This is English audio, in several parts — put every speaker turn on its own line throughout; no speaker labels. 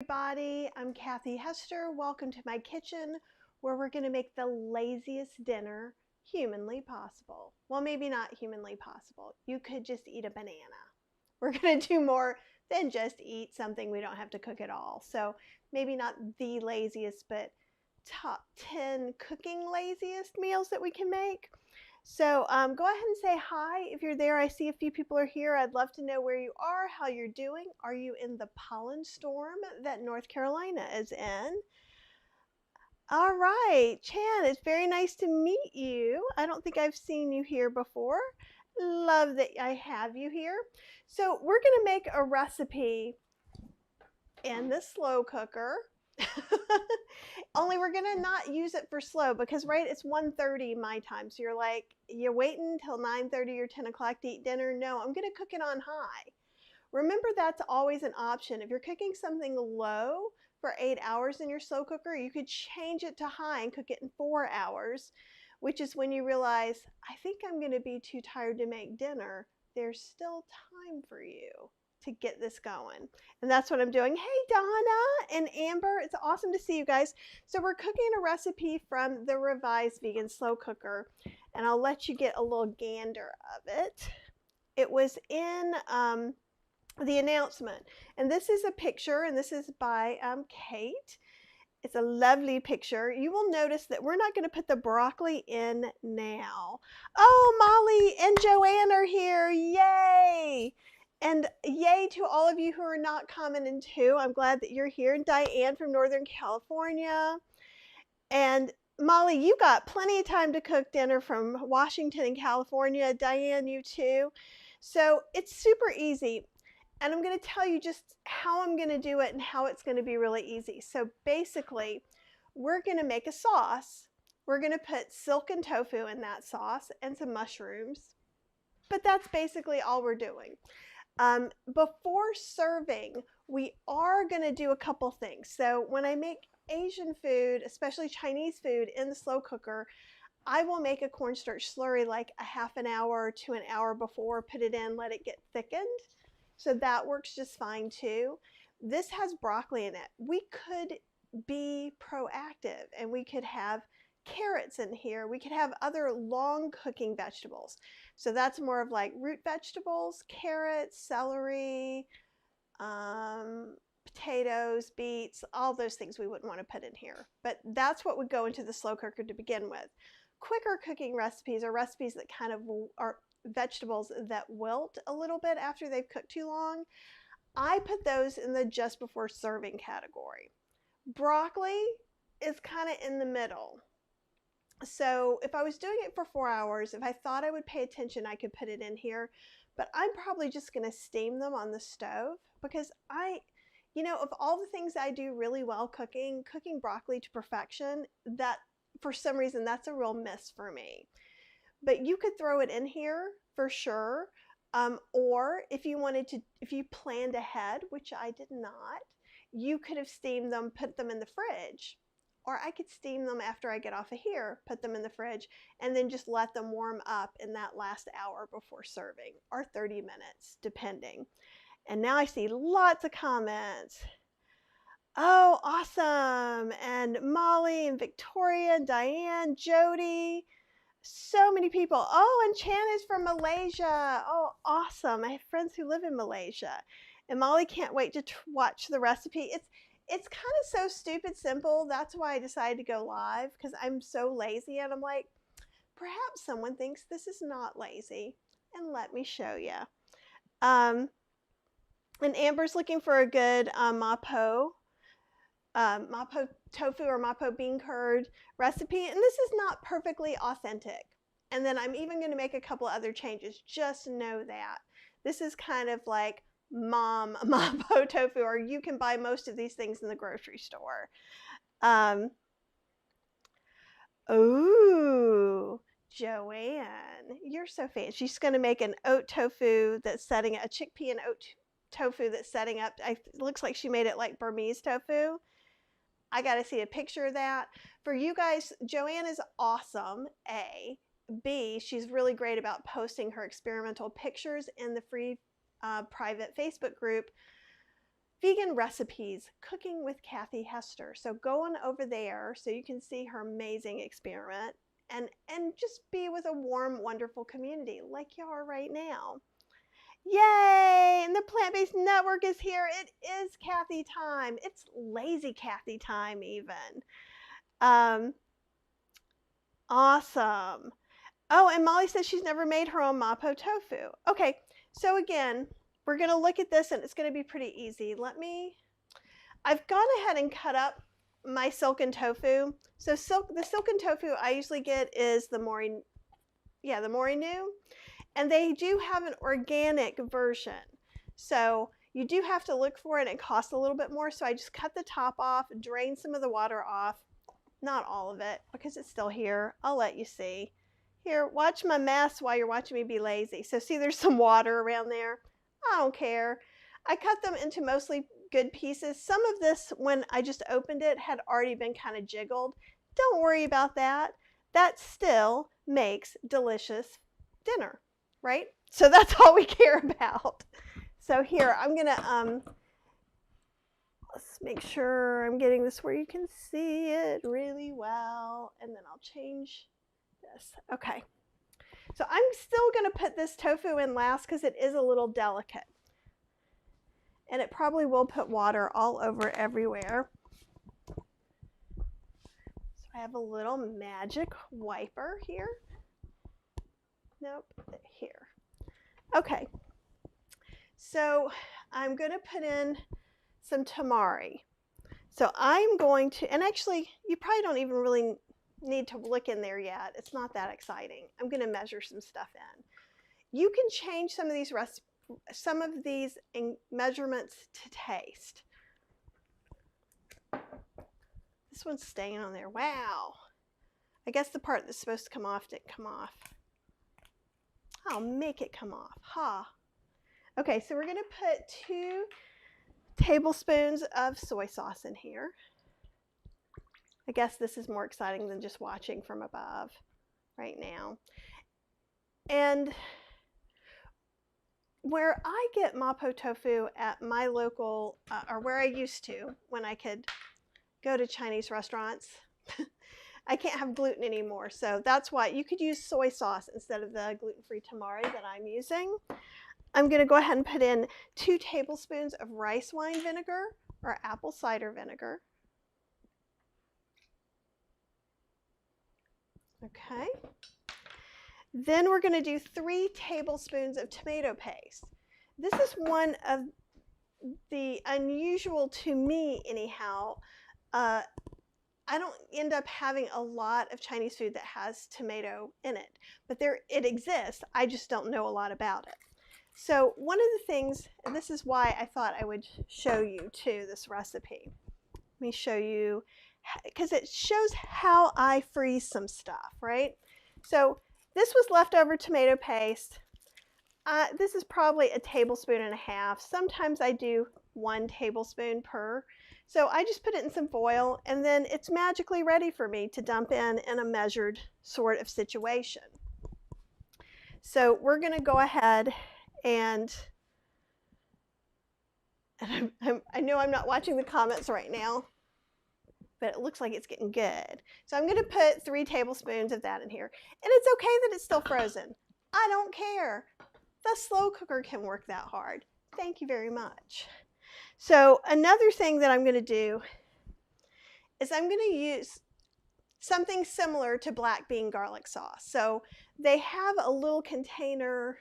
Everybody, I'm Hester. Welcome to my kitchen where we're going to make the laziest dinner humanly possible. Well, maybe not humanly possible. You could just eat a banana. We're going to do more than just eat something we don't have to cook at all. So maybe not the laziest, but top 10 cooking laziest meals that we can make. So go ahead and say hi if you're there. I see a few people are here. I'd love to know where you are, how you're doing. Are you in the pollen storm that North Carolina is in? All right, Chan, it's very nice to meet you. I don't think I've seen you here before. Love that I have you here. So we're going to make a recipe in the slow cooker. Only we're gonna not use it for slow because it's 1:30 my time. So you're like, you're waiting until 9:30 or 10 o'clock to eat dinner. No, I'm gonna cook it on high. Remember, that's always an option. If you're cooking something low for 8 hours in your slow cooker, you could change it to high and cook it in 4 hours, which is when you realize, I think I'm gonna be too tired to make dinner. There's still time for you to get this going. And that's what I'm doing. Hey, Donna and Amber, it's awesome to see you guys. So we're cooking a recipe from the Revised Vegan Slow Cooker, and I'll let you get a little gander of it. It was in the announcement, and this is a picture, and this is by Kate. It's a lovely picture. You will notice that we're not going to put the broccoli in now. Oh, Molly and Joanne are here. Yay! And yay to all of you who are not commenting too. I'm glad that you're here. And Diane from Northern California. And Molly, you got plenty of time to cook dinner from Washington and California. Diane, you too. So it's super easy. And I'm going to tell you just how I'm going to do it and how it's going to be really easy. So basically, we're going to make a sauce. We're going to put silken tofu in that sauce and some mushrooms. But that's basically all we're doing. Before serving, we are going to do a couple things. So when I make Asian food, especially Chinese food, in the slow cooker, I will make a cornstarch slurry like a half an hour to an hour before, put it in, let it get thickened. So that works just fine too. This has broccoli in it. We could be proactive and we could have carrots in here. We could have other long cooking vegetables. So that's more of like root vegetables, carrots, celery, potatoes, beets, all those things we wouldn't want to put in here. But that's what would go into the slow cooker to begin with. Quicker cooking recipes are recipes that kind of are vegetables that wilt a little bit after they've cooked too long. I put those in the just before serving category. Broccoli is kind of in the middle. So if I was doing it for 4 hours, if I thought I would pay attention, I could put it in here. But I'm probably just going to steam them on the stove because of all the things I do really well cooking broccoli to perfection, that for some reason that's a real miss for me. But you could throw it in here for sure. Or if you planned ahead, which I did not, you could have steamed them, put them in the fridge. Or I could steam them after I get off of here, put them in the fridge, and then just let them warm up in that last hour before serving, or 30 minutes, depending. And now I see lots of comments. Oh, awesome. And Molly and Victoria and Diane, Jody, so many people. Oh, and Chan is from Malaysia. Oh, awesome. I have friends who live in Malaysia. And Molly can't wait to watch the recipe. It's kind of so stupid simple. That's why I decided to go live, because I'm so lazy. And I'm like, perhaps someone thinks this is not lazy. And let me show you. And Amber's looking for a good mapo tofu or mapo bean curd recipe. And this is not perfectly authentic. And then I'm even going to make a couple other changes. Just know that. This is kind of like mom mapo tofu, or you can buy most of these things in the grocery store. Ooh, Joanne, you're so fancy. She's going to make an oat tofu that's setting a chickpea and oat tofu that's setting up. It looks like she made it like Burmese tofu. I got to see a picture of that. For you guys, Joanne is awesome, A. B, she's really great about posting her experimental pictures in the free private Facebook group vegan recipes, cooking with Kathy Hester. So go on over there so you can see her amazing experiment and just be with a warm, wonderful community like you are right now. Yay! And the Plant-Based Network is here. It is Kathy time. It's lazy Kathy time even. Awesome. Oh, and Molly says she's never made her own mapo tofu. Okay, so again, we're going to look at this and it's going to be pretty easy. I've gone ahead and cut up my silken tofu. So the silken tofu I usually get is the Morinu. And they do have an organic version. So you do have to look for it and it costs a little bit more. So I just cut the top off, drain some of the water off. Not all of it because it's still here. I'll let you see. Here, watch my mess while you're watching me be lazy. So see there's some water around there. I don't care. I cut them into mostly good pieces. Some of this, when I just opened it, had already been kind of jiggled. Don't worry about that. That still makes delicious dinner, right? So that's all we care about. So here, I'm gonna, let's make sure I'm getting this where you can see it really well, and then I'll change this. Okay. So I'm still gonna put this tofu in last because it is a little delicate. And it probably will put water all over everywhere. So I have a little magic wiper here. Nope, here. Okay, so I'm going to put in some tamari. So I'm going to, and actually you probably don't even really need to look in there yet. It's not that exciting. I'm going to measure some stuff in. You can change some of these measurements to taste. This one's staying on there. Wow. I guess the part that's supposed to come off didn't come off. I'll make it come off. Ha. Okay, so we're going to put 2 tablespoons of soy sauce in here. I guess this is more exciting than just watching from above right now. And where I get mapo tofu at my local, or where I used to when I could go to Chinese restaurants, I can't have gluten anymore. So that's why you could use soy sauce instead of the gluten-free tamari that I'm using. I'm going to go ahead and put in 2 tablespoons of rice wine vinegar or apple cider vinegar. Okay. Then we're going to do 3 tablespoons of tomato paste. This is one of the unusual, to me anyhow, I don't end up having a lot of Chinese food that has tomato in it, but it exists. I just don't know a lot about it. So one of the things, and this is why I thought I would show you too this recipe. Let me show you, because it shows how I freeze some stuff, right? So this was leftover tomato paste. This is probably a tablespoon and a half. Sometimes I do 1 tablespoon per. So I just put it in some foil and then it's magically ready for me to dump in a measured sort of situation. So we're going to go ahead and I know I'm not watching the comments right now, but it looks like it's getting good. So I'm going to put 3 tablespoons of that in here. And it's okay that it's still frozen. I don't care. The slow cooker can work that hard. Thank you very much. So another thing that I'm going to do is I'm going to use something similar to black bean garlic sauce. So they have a little container,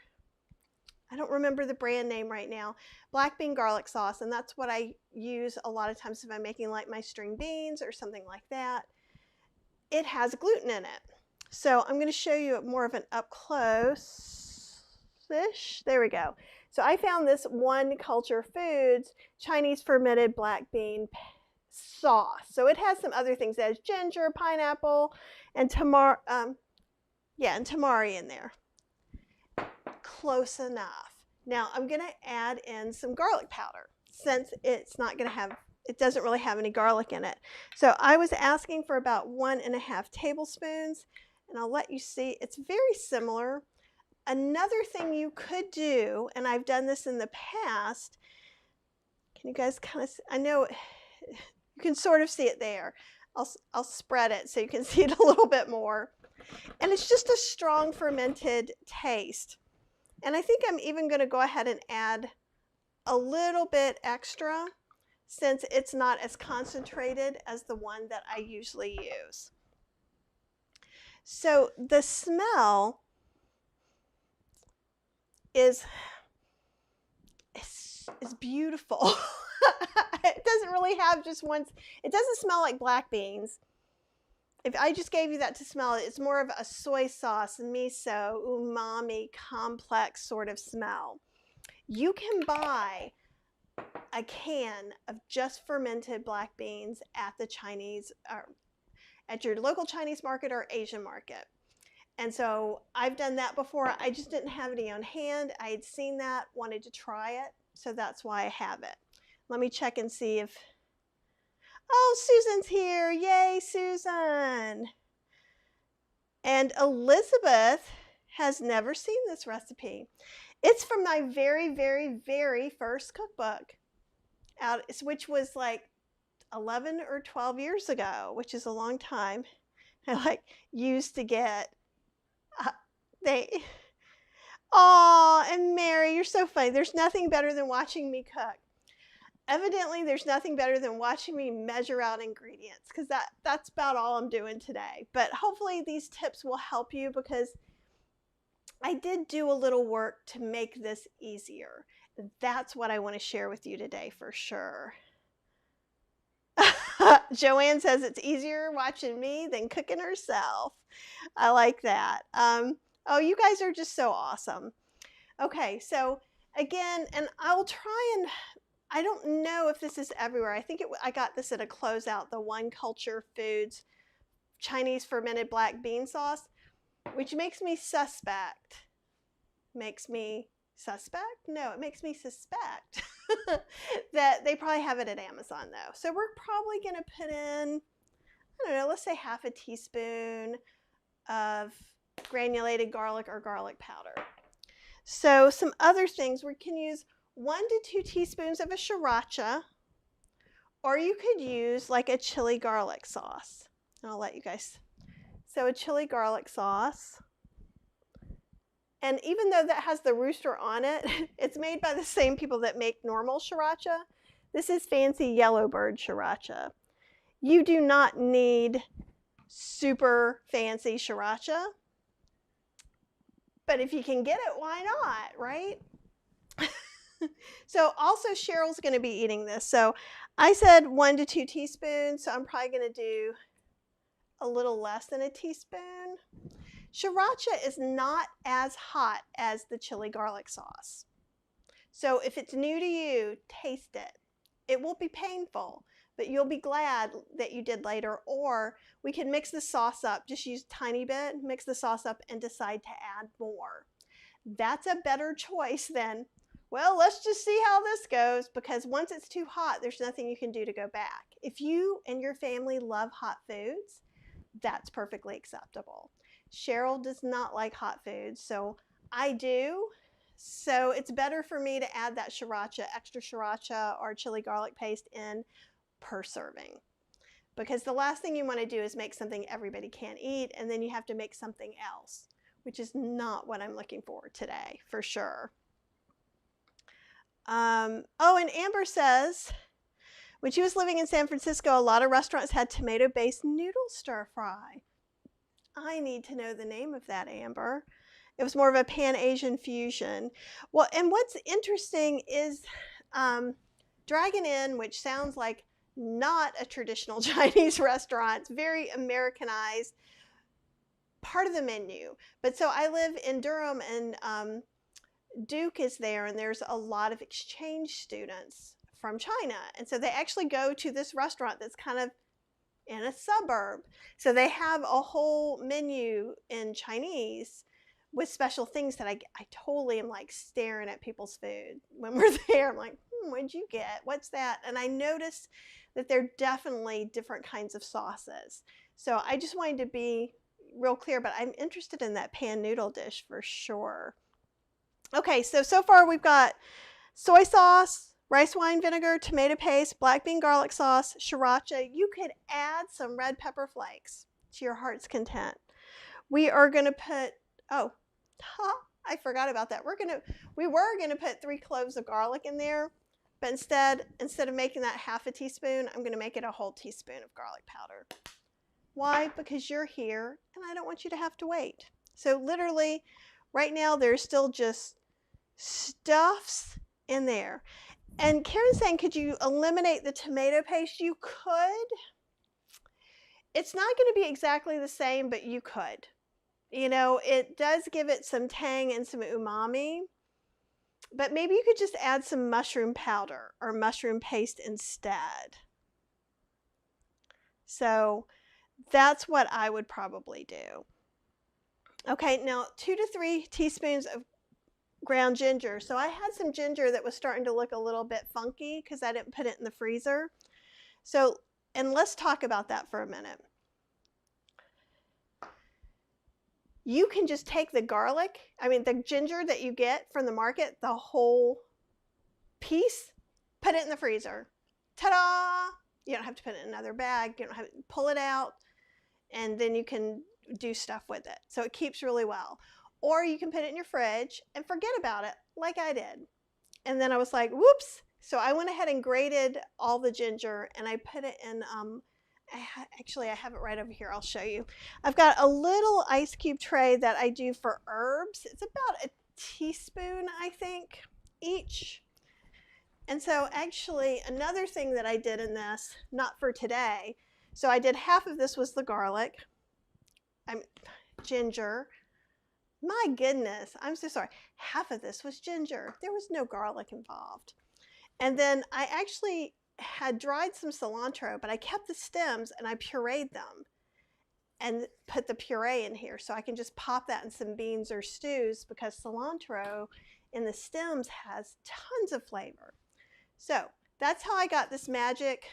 I don't remember the brand name right now, black bean garlic sauce, and that's what I use a lot of times if I'm making like my string beans or something like that. It has gluten in it. So I'm going to show you more of an up close-ish. There we go. So I found this One Culture Foods Chinese fermented black bean sauce. So it has some other things. It has ginger, pineapple, and tamari in there. Close enough. Now I'm going to add in some garlic powder since it's not going to have, it doesn't really have any garlic in it. So I was asking for about 1.5 tablespoons, and I'll let you see it's very similar. Another thing you could do, and I've done this in the past, Can you guys kind of, I know you can sort of see it there. I'll spread it so you can see it a little bit more. And it's just a strong fermented taste. And I think I'm even going to go ahead and add a little bit extra since it's not as concentrated as the one that I usually use. So the smell is beautiful. It doesn't really have just one, it doesn't smell like black beans. If I just gave you that to smell, it's more of a soy sauce, miso, umami, complex sort of smell. You can buy a can of just fermented black beans at the Chinese, at your local Chinese market or Asian market. And so I've done that before. I just didn't have any on hand. I had seen that, wanted to try it. So that's why I have it. Let me check and see if, oh, Susan's here. Yay, Susan. And Elizabeth has never seen this recipe. It's from my very, very, very first cookbook, which was like 11 or 12 years ago, which is a long time. I used to get, and Mary, you're so funny. There's nothing better than watching me cook. Evidently, there's nothing better than watching me measure out ingredients because that's about all I'm doing today. But hopefully these tips will help you because I did do a little work to make this easier. That's what I want to share with you today for sure. Joanne says it's easier watching me than cooking herself. I like that. Oh, you guys are just so awesome. Okay, so again, and I'll try and, I don't know if this is everywhere. I think I got this at a closeout, the One Culture Foods Chinese fermented black bean sauce, which makes me suspect. Makes me suspect? No, it makes me suspect that they probably have it at Amazon though. So we're probably going to put in, I don't know, let's say half a teaspoon of granulated garlic or garlic powder. So some other things, we can use 1 to 2 teaspoons of a sriracha, or you could use like a chili garlic sauce. I'll let you guys. So a chili garlic sauce. And even though that has the rooster on it, it's made by the same people that make normal sriracha. This is fancy yellowbird sriracha. You do not need super fancy sriracha. But if you can get it, why not, right? So also Cheryl's going to be eating this. So I said 1 to 2 teaspoons. So I'm probably going to do a little less than a teaspoon. Sriracha is not as hot as the chili garlic sauce. So if it's new to you, taste it. It will be painful, but you'll be glad that you did later. Or we can mix the sauce up, just use a tiny bit, mix the sauce up and decide to add more. That's a better choice than, well, let's just see how this goes, because once it's too hot, there's nothing you can do to go back. If you and your family love hot foods, that's perfectly acceptable. Cheryl does not like hot foods, so I do. So it's better for me to add that sriracha, extra sriracha or chili garlic paste in per serving. Because the last thing you want to do is make something everybody can't eat, and then you have to make something else, which is not what I'm looking for today, for sure. Oh, and Amber says, when she was living in San Francisco, a lot of restaurants had tomato-based noodle stir-fry. I need to know the name of that, Amber. It was more of a Pan-Asian fusion. Well, and what's interesting is Dragon Inn, which sounds like not a traditional Chinese restaurant. It's very Americanized, part of the menu. But so I live in Durham, and Duke is there, and there's a lot of exchange students from China. And so they actually go to this restaurant that's kind of in a suburb. So they have a whole menu in Chinese with special things that I totally am like staring at people's food when we're there. I'm like, what'd you get? What's that? And I noticed that there are definitely different kinds of sauces. So I just wanted to be real clear, but I'm interested in that pan noodle dish for sure. Okay, so far we've got soy sauce, rice wine vinegar, tomato paste, black bean garlic sauce, sriracha. You could add some red pepper flakes to your heart's content. We are going to put, oh, I forgot about that. We were going to put 3 cloves of garlic in there, but instead of making that half a teaspoon, I'm going to make it a whole teaspoon of garlic powder. Why? Because you're here and I don't want you to have to wait. So literally right now there's still just stuffs in there. And Karen's saying, could you eliminate the tomato paste? You could. It's not going to be exactly the same, but you could. You know, it does give it some tang and some umami, but maybe you could just add some mushroom powder or mushroom paste instead. So that's what I would probably do. Okay, now 2 to 3 teaspoons of ground ginger. So I had some ginger that was starting to look a little bit funky because I didn't put it in the freezer. So, and let's talk about that for a minute. You can just take the the ginger that you get from the market, the whole piece, put it in the freezer. Ta-da! You don't have to put it in another bag. You don't have to pull it out, and then you can do stuff with it. So it keeps really well. Or you can put it in your fridge and forget about it like I did. And then I was like, whoops. So I went ahead and grated all the ginger and I put it in, actually I have it right over here. I'll show you. I've got a little ice cube tray that I do for herbs. It's about a teaspoon, I think, each. And so actually another thing that I did in this, not for today, so I did half of this was the garlic, ginger. My goodness, I'm so sorry. Half of this was ginger. There was no garlic involved. And then I actually had dried some cilantro, but I kept the stems and I pureed them and put the puree in here so I can just pop that in some beans or stews because cilantro in the stems has tons of flavor. So that's how I got this magic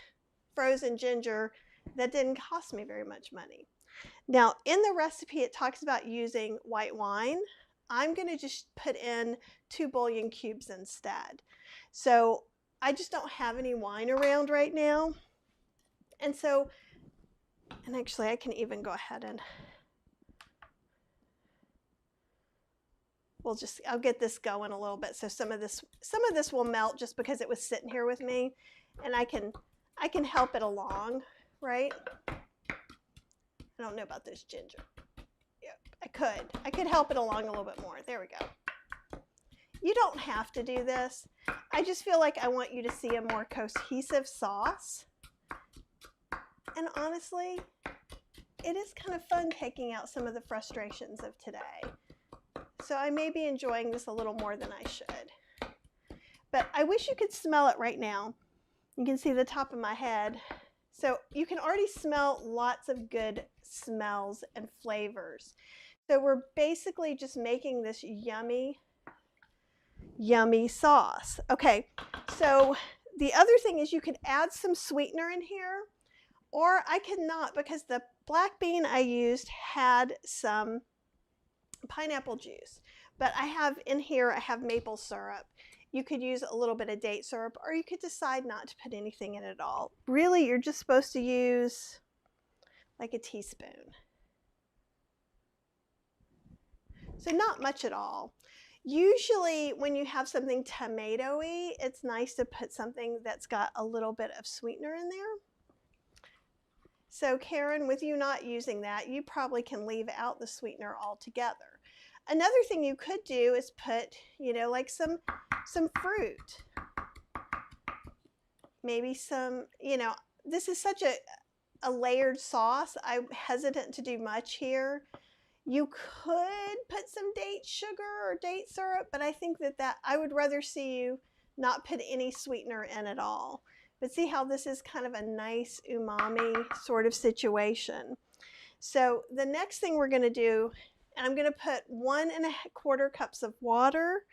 frozen ginger that didn't cost me very much money. Now, in the recipe, it talks about using white wine. I'm going to just put in 2 bouillon cubes instead. So I just don't have any wine around right now. And so, and actually I can even go ahead and I'll get this going a little bit. So some of this will melt just because it was sitting here with me, and I can help it along, right? I don't know about this ginger. Yeah, I could help it along a little bit more. There we go. You don't have to do this. I just feel like I want you to see a more cohesive sauce. And honestly, it is kind of fun taking out some of the frustrations of today. So I may be enjoying this a little more than I should. But I wish you could smell it right now. You can see the top of my head. So you can already smell lots of good smells and flavors. So we're basically just making this yummy, yummy sauce. Okay, so the other thing is you could add some sweetener in here, or I could not because the black bean I used had some pineapple juice. But I have in here, I have maple syrup. You could use a little bit of date syrup, or you could decide not to put anything in at all. Really, you're just supposed to use like a teaspoon. So not much at all. Usually when you have something tomatoey, it's nice to put something that's got a little bit of sweetener in there. So Karen, with you not using that, you probably can leave out the sweetener altogether. Another thing you could do is put, like some fruit. Maybe some, this is such a layered sauce. I'm hesitant to do much here. You could put some date sugar or date syrup, but I think that I would rather see you not put any sweetener in at all. But see how this is kind of a nice umami sort of situation. So the next thing we're going to do, and I'm going to put 1 1/4 cups of water.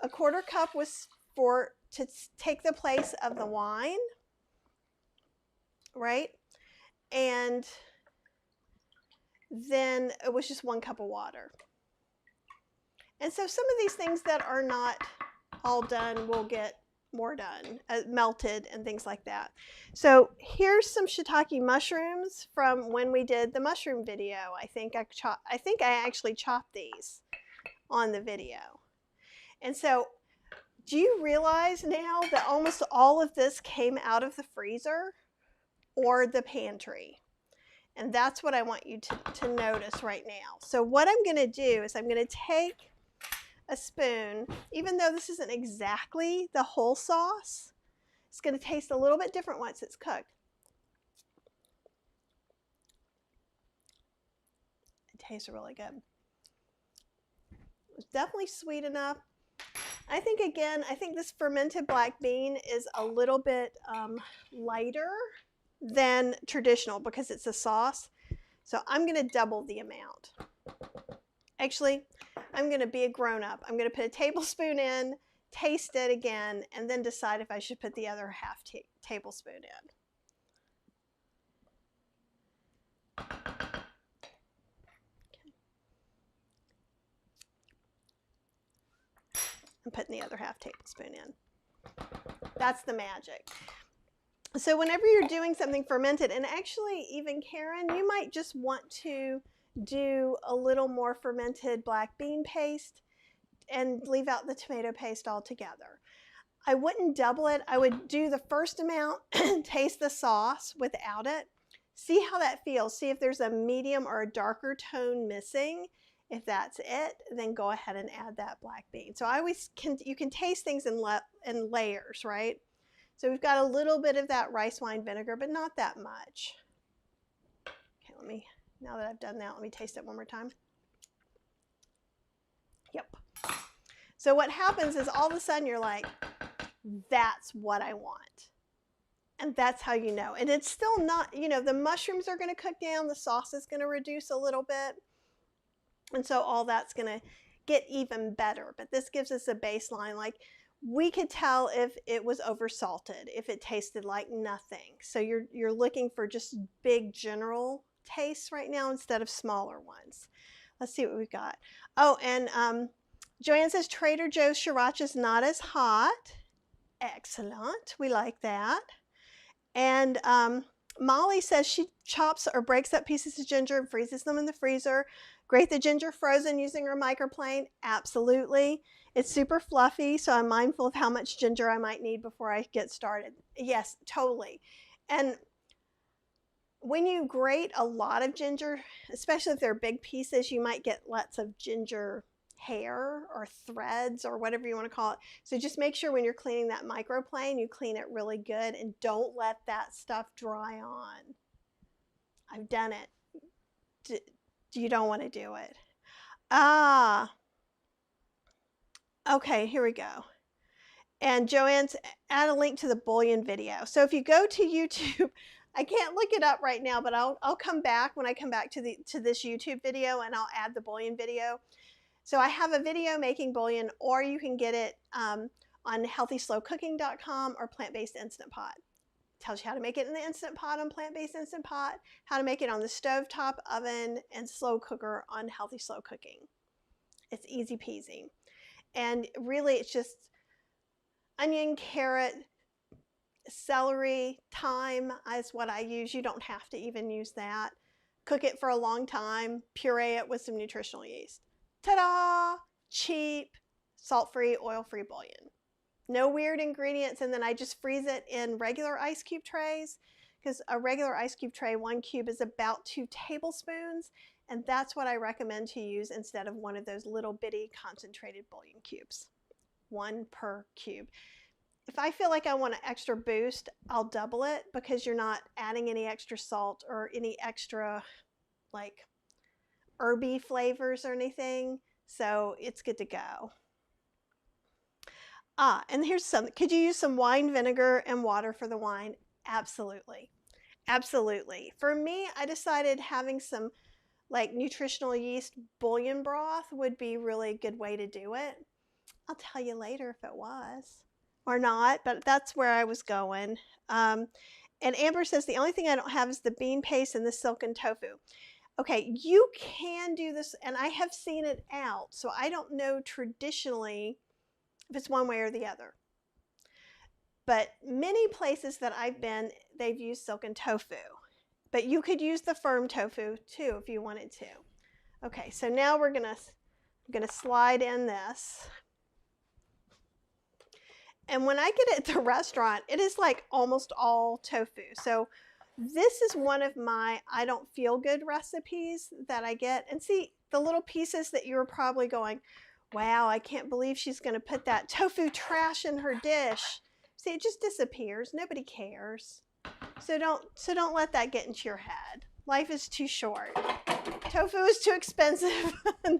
A 1/4 cup was to take the place of the wine, right? And then it was just 1 cup of water. And so some of these things that are not all done will get more done, melted and things like that. So here's some shiitake mushrooms from when we did the mushroom video. I think I actually chopped these on the video. And so do you realize now that almost all of this came out of the freezer or the pantry? And that's what I want you to notice right now. So what I'm going to do is I'm going to take a spoon, even though this isn't exactly the whole sauce, it's going to taste a little bit different once it's cooked. It tastes really good. It's definitely sweet enough. I think, again, I think this fermented black bean is a little bit lighter than traditional because it's a sauce. So I'm going to double the amount. Actually, I'm going to be a grown-up. I'm going to put a tablespoon in, taste it again, and then decide if I should put the other half tablespoon in. I'm putting the other half tablespoon in. That's the magic. So whenever you're doing something fermented, and actually even Karen, you might just want to do a little more fermented black bean paste and leave out the tomato paste altogether. I wouldn't double it. I would do the first amount, taste the sauce without it, see how that feels, see if there's a medium or a darker tone missing. If that's it, then go ahead and add that black bean. So you can taste things in layers, right? So we've got a little bit of that rice wine vinegar, but not that much. Okay, now that I've done that, let me taste it one more time. Yep. So what happens is all of a sudden you're like, that's what I want. And that's how you know. And it's still not, the mushrooms are going to cook down, the sauce is going to reduce a little bit. And so all that's going to get even better. But this gives us a baseline. Like, we could tell if it was over salted, if it tasted like nothing. So you're looking for just big general tastes right now instead of smaller ones. Let's see what we've got. Oh, and Joanne says Trader Joe's sriracha is not as hot. Excellent. We like that. And Molly says she chops or breaks up pieces of ginger and freezes them in the freezer. Grate the ginger frozen using her microplane. Absolutely. It's super fluffy, so I'm mindful of how much ginger I might need before I get started. Yes, totally. And when you grate a lot of ginger, especially if they're big pieces, you might get lots of ginger hair or threads or whatever you want to call it. So just make sure when you're cleaning that microplane, you clean it really good and don't let that stuff dry on. I've done it. You don't want to do it. Okay, here we go. And Joanne's add a link to the bouillon video. So if you go to YouTube, I can't look it up right now, but I'll come back when I come back to this YouTube video, and I'll add the bouillon video. So I have a video making bouillon, or you can get it on healthyslowcooking.com or Plant-Based Instant Pot. Tells you how to make it in the Instant Pot on Plant-Based Instant Pot, how to make it on the stovetop oven and slow cooker on Healthy Slow Cooking. It's easy peasy. And really it's just onion, carrot, celery, thyme is what I use. You don't have to even use that. Cook it for a long time, puree it with some nutritional yeast. Ta-da! Cheap, salt-free, oil-free bouillon. No weird ingredients, and then I just freeze it in regular ice cube trays, because a regular ice cube tray, 1 cube is about 2 tablespoons, and that's what I recommend to use instead of one of those little bitty concentrated bouillon cubes. 1 per cube. If I feel like I want an extra boost, I'll double it, because you're not adding any extra salt or any extra like herby flavors or anything, so it's good to go. And here's some. Could you use some wine vinegar and water for the wine? Absolutely. Absolutely. For me, I decided having some like nutritional yeast bouillon broth would be really a good way to do it. I'll tell you later if it was or not, but that's where I was going. And Amber says the only thing I don't have is the bean paste and the silken tofu. Okay, you can do this, and I have seen it out, so I don't know traditionally if it's one way or the other. But many places that I've been, they've used silken tofu. But you could use the firm tofu too if you wanted to. Okay, so now I'm gonna slide in this. And when I get it at the restaurant, it is like almost all tofu. So this is one of my I don't feel good recipes that I get. And see, the little pieces that you were probably going, wow, I can't believe she's going to put that tofu trash in her dish. See, it just disappears. Nobody cares. So don't let that get into your head. Life is too short. Tofu is too expensive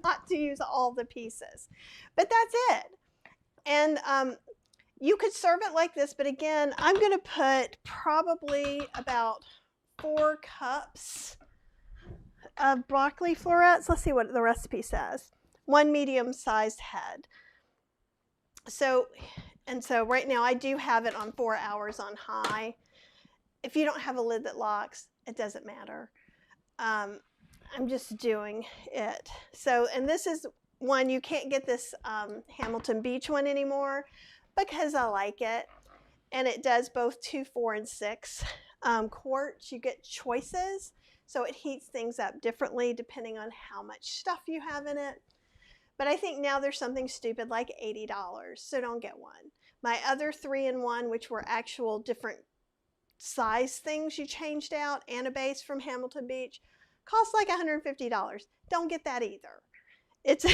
not to use all the pieces. But that's it. And you could serve it like this, but again, I'm going to put probably about 4 cups of broccoli florets. Let's see what the recipe says. 1 medium-sized head. So right now I do have it on 4 hours on high. If you don't have a lid that locks, it doesn't matter. I'm just doing it. So, and this is one, you can't get this Hamilton Beach one anymore because I like it. And it does both 2, 4, and 6 quarts. You get choices. So it heats things up differently depending on how much stuff you have in it. But I think now there's something stupid like $80, so don't get one. My other 3-in-1, which were actual different size things you changed out, and a base from Hamilton Beach, cost like $150. Don't get that either. It's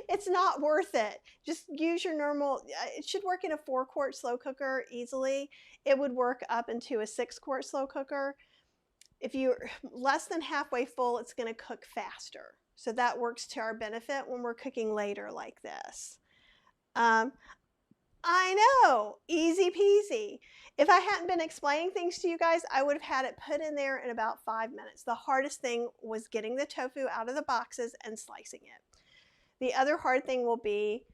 it's not worth it. Just use your normal, it should work in a 4-quart slow cooker easily. It would work up into a 6-quart slow cooker. If you're less than halfway full, it's going to cook faster. So that works to our benefit when we're cooking later like this. I know, easy peasy. If I hadn't been explaining things to you guys, I would have had it put in there in about 5 minutes. The hardest thing was getting the tofu out of the boxes and slicing it. The other hard thing will be,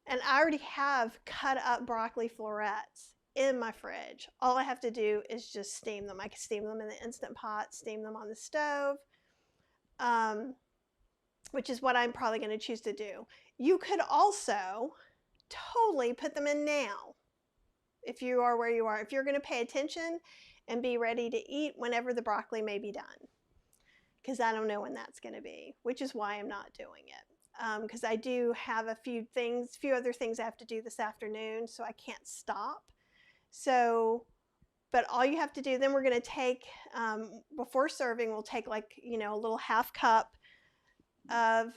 and I already have cut up broccoli florets in my fridge. All I have to do is just steam them. I can steam them in the Instant Pot, steam them on the stove, which is what I'm probably going to choose to do. You could also totally put them in now if you are where you are. If you're going to pay attention and be ready to eat whenever the broccoli may be done. Because I don't know when that's going to be, which is why I'm not doing it. Because I do have a few other things I have to do this afternoon, so I can't stop. So, but all you have to do, then we're going to take, before serving, we'll take like, a little half cup of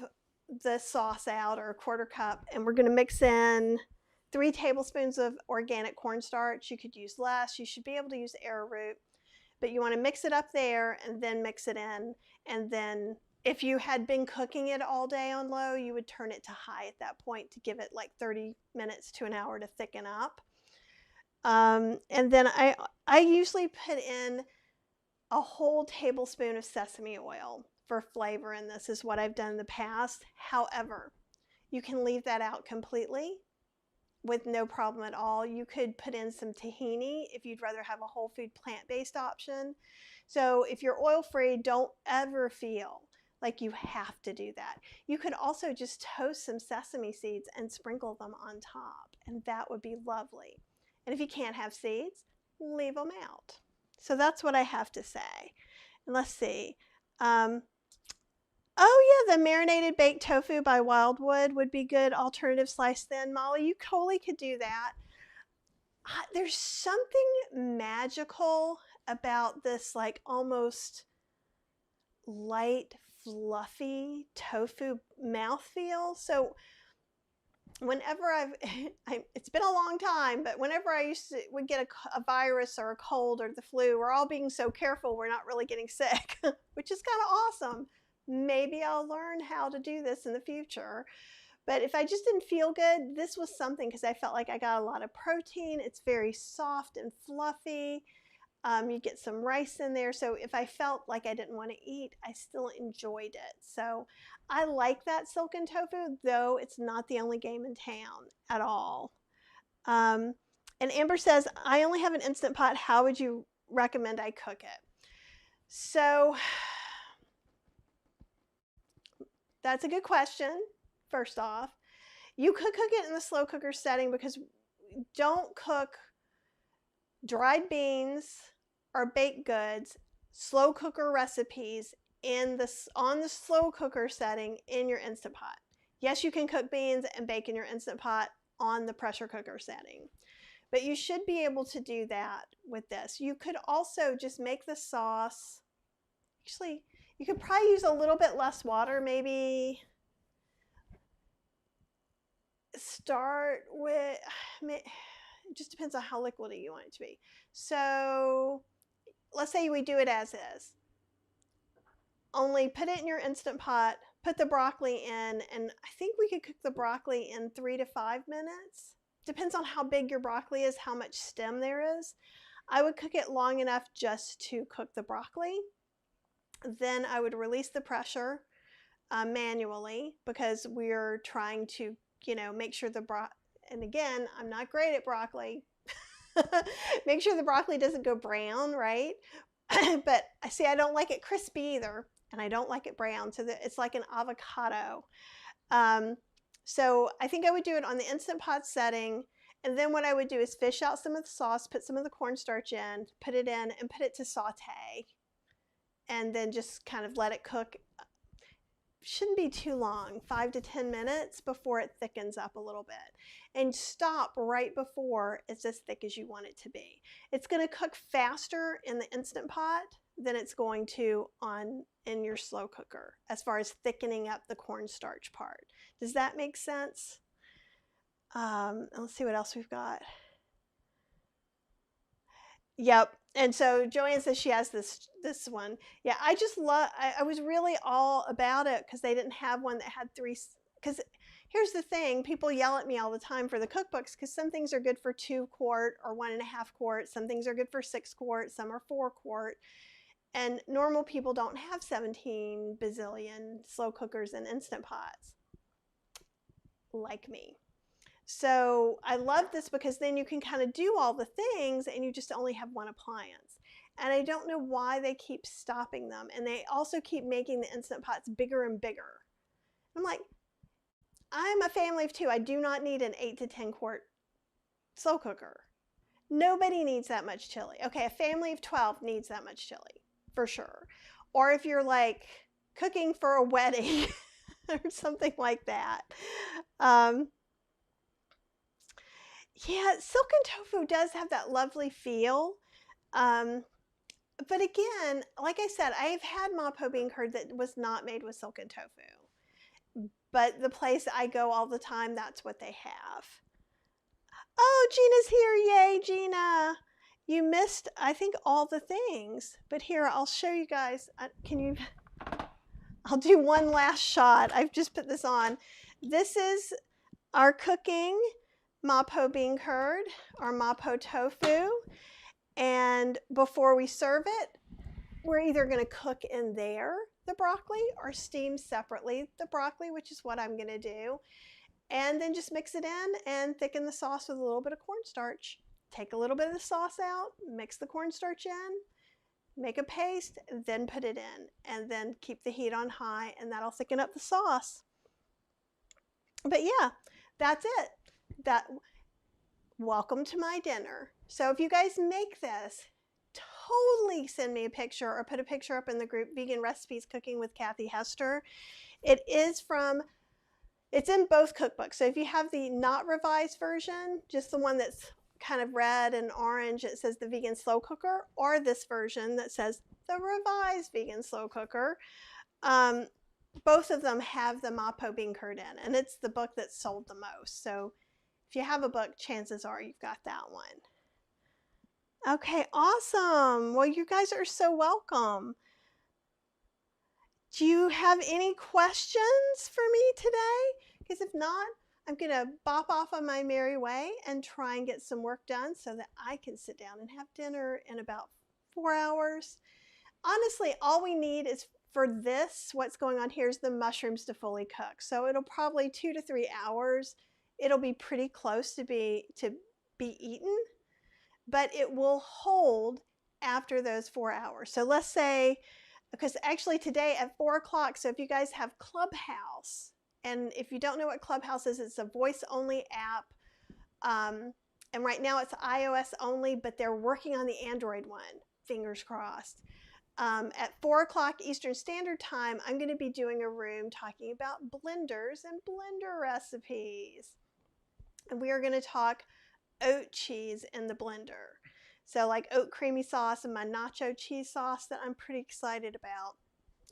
the sauce out, or a 1/4 cup, and we're going to mix in 3 tablespoons of organic cornstarch. You could use less. You should be able to use arrowroot, but you want to mix it up there and then mix it in. And then if you had been cooking it all day on low, you would turn it to high at that point to give it like 30 minutes to an hour to thicken up. And then I usually put in a whole tablespoon of sesame oil for flavor, and this is what I've done in the past. However, you can leave that out completely with no problem at all. You could put in some tahini if you'd rather have a whole food plant-based option. So if you're oil-free, don't ever feel like you have to do that. You could also just toast some sesame seeds and sprinkle them on top, and that would be lovely. And if you can't have seeds, leave them out. So that's what I have to say. And let's see. Oh yeah, the marinated baked tofu by Wildwood would be good alternative sliced thin. Molly, you totally could do that. There's something magical about this like almost light, fluffy tofu mouthfeel. So whenever it's been a long time, but whenever I would get a virus or a cold or the flu, we're all being so careful we're not really getting sick, which is kind of awesome. Maybe I'll learn how to do this in the future. But if I just didn't feel good, this was something, because I felt like I got a lot of protein. It's very soft and fluffy. You get some rice in there. So if I felt like I didn't want to eat, I still enjoyed it. So I like that silken tofu, though it's not the only game in town at all. And Amber says, I only have an Instant Pot. How would you recommend I cook it? So that's a good question. First off, you could cook it in the slow cooker setting because don't cook dried beans or baked goods, slow cooker recipes on the slow cooker setting in your Instant Pot. Yes, you can cook beans and bake in your Instant Pot on the pressure cooker setting, but you should be able to do that with this. You could also just make the sauce. Actually, you could probably use a little bit less water, maybe start with, it just depends on how liquidy you want it to be. So let's say we do it as is. Only put it in your Instant Pot, put the broccoli in, and I think we could cook the broccoli in 3 to 5 minutes. Depends on how big your broccoli is, how much stem there is. I would cook it long enough just to cook the broccoli. Then I would release the pressure manually, because we're trying to, make sure and again, I'm not great at broccoli. Make sure the broccoli doesn't go brown, right? But see, I don't like it crispy either, and I don't like it brown, so that it's like an avocado. So I think I would do it on the Instant Pot setting, and then what I would do is fish out some of the sauce, put some of the cornstarch in, put it in, and put it to saute, and then just kind of let it cook. Shouldn't be too long, 5 to 10 minutes before it thickens up a little bit, and stop right before it's as thick as you want it to be. It's going to cook faster in the Instant Pot than it's going to in your slow cooker as far as thickening up the cornstarch part. Does that make sense? Let's see what else we've got. Yep. And so Joanne says she has this one. Yeah, I just love, I was really all about it because they didn't have one that had 3, because here's the thing, people yell at me all the time for the cookbooks because some things are good for 2 quart or 1.5 quart, some things are good for 6 quart, some are 4 quart, and normal people don't have 17 bazillion slow cookers and Instant Pots like me. So I love this because then you can kind of do all the things and you just only have one appliance. And I don't know why they keep stopping them. And they also keep making the Instant Pots bigger and bigger. I'm like, I'm a family of 2. I do not need an 8 to 10 quart slow cooker. Nobody needs that much chili. Okay, a family of 12 needs that much chili, for sure. Or if you're like cooking for a wedding or something like that. Yeah, silken tofu does have that lovely feel. But again, like I said, I've had mapo bean curd that was not made with silken tofu. But the place I go all the time, that's what they have. Oh, Gina's here. Yay, Gina. You missed, I think, all the things. But here, I'll show you guys. I'll do one last shot. I've just put this on. This is our cooking mapo bean curd or mapo tofu, and before we serve it, we're either going to cook in there the broccoli or steam separately the broccoli, which is what I'm going to do, and then just mix it in and thicken the sauce with a little bit of cornstarch. Take a little bit of the sauce out, mix the cornstarch in, make a paste, then put it in, and then keep the heat on high, and that'll thicken up the sauce. But yeah, that's it. Welcome to my dinner. So if you guys make this, totally send me a picture or put a picture up in the group, Vegan Recipes Cooking with Kathy Hester. It's in both cookbooks. So if you have the not revised version, just the one that's kind of red and orange, it says the vegan slow cooker, or this version that says the revised vegan slow cooker. Both of them have the mapo bean curd in, and it's the book that's sold the most. So if you have a book, chances are you've got that one. Okay, awesome. Well, you guys are so welcome. Do you have any questions for me today? Because if not, I'm going to bop off on my merry way and try and get some work done so that I can sit down and have dinner in about 4 hours. Honestly, all we need is for this, what's going on here is the mushrooms to fully cook. So it'll probably 2 to 3 hours. It'll be pretty close to be eaten, but it will hold after those 4 hours. So let's say, because actually today at 4 o'clock, so if you guys have Clubhouse, and if you don't know what Clubhouse is, it's a voice-only app And right now it's iOS only, but they're working on the Android one. Fingers crossed. At 4 o'clock Eastern Standard Time, I'm going to be doing a room talking about blenders and blender recipes. And we are going to talk oat cheese in the blender. So like oat creamy sauce and my nacho cheese sauce that I'm pretty excited about.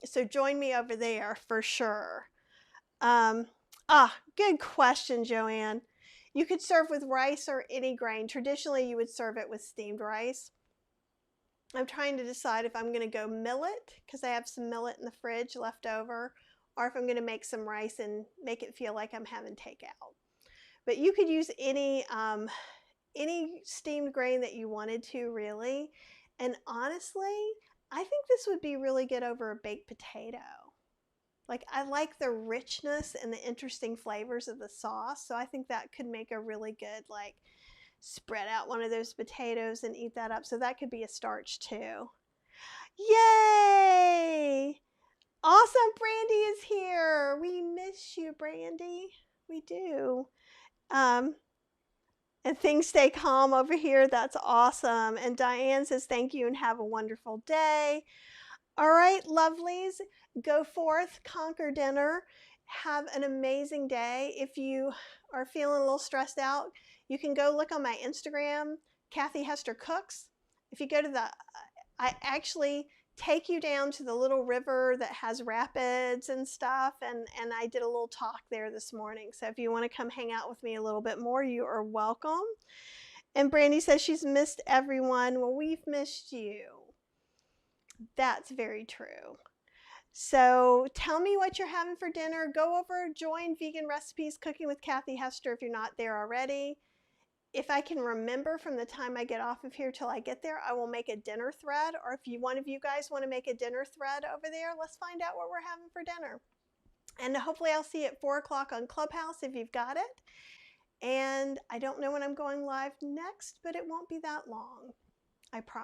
So join me over there for sure. Good question, Joanne. You could serve with rice or any grain. Traditionally, you would serve it with steamed rice. I'm trying to decide if I'm going to go millet, because I have some millet in the fridge left over, or if I'm going to make some rice and make it feel like I'm having takeout. But you could use any steamed grain that you wanted to, really. And honestly, I think this would be really good over a baked potato. Like, I like the richness and the interesting flavors of the sauce, so I think that could make a really good, like, spread out one of those potatoes and eat that up. So that could be a starch too. Yay! Awesome, Brandy is here. We miss you, Brandy. We do. And things stay calm over here. That's awesome. And Diane says thank you and have a wonderful day. All right, lovelies, go forth, conquer dinner, have an amazing day. If you are feeling a little stressed out, you can go look on my Instagram, Kathy Hester Cooks. If you go to I actually take you down to the little river that has rapids and stuff, and I did a little talk there this morning. So if you want to come hang out with me a little bit more, you are welcome. And Brandy says she's missed everyone. Well, we've missed you. That's very true. So tell me what you're having for dinner. Go over, join Vegan Recipes Cooking with Kathy Hester if you're not there already. If I can remember from the time I get off of here till I get there, I will make a dinner thread. Or if one of you guys want to make a dinner thread over there, let's find out what we're having for dinner. And hopefully I'll see you at 4 o'clock on Clubhouse if you've got it. And I don't know when I'm going live next, but it won't be that long, I promise.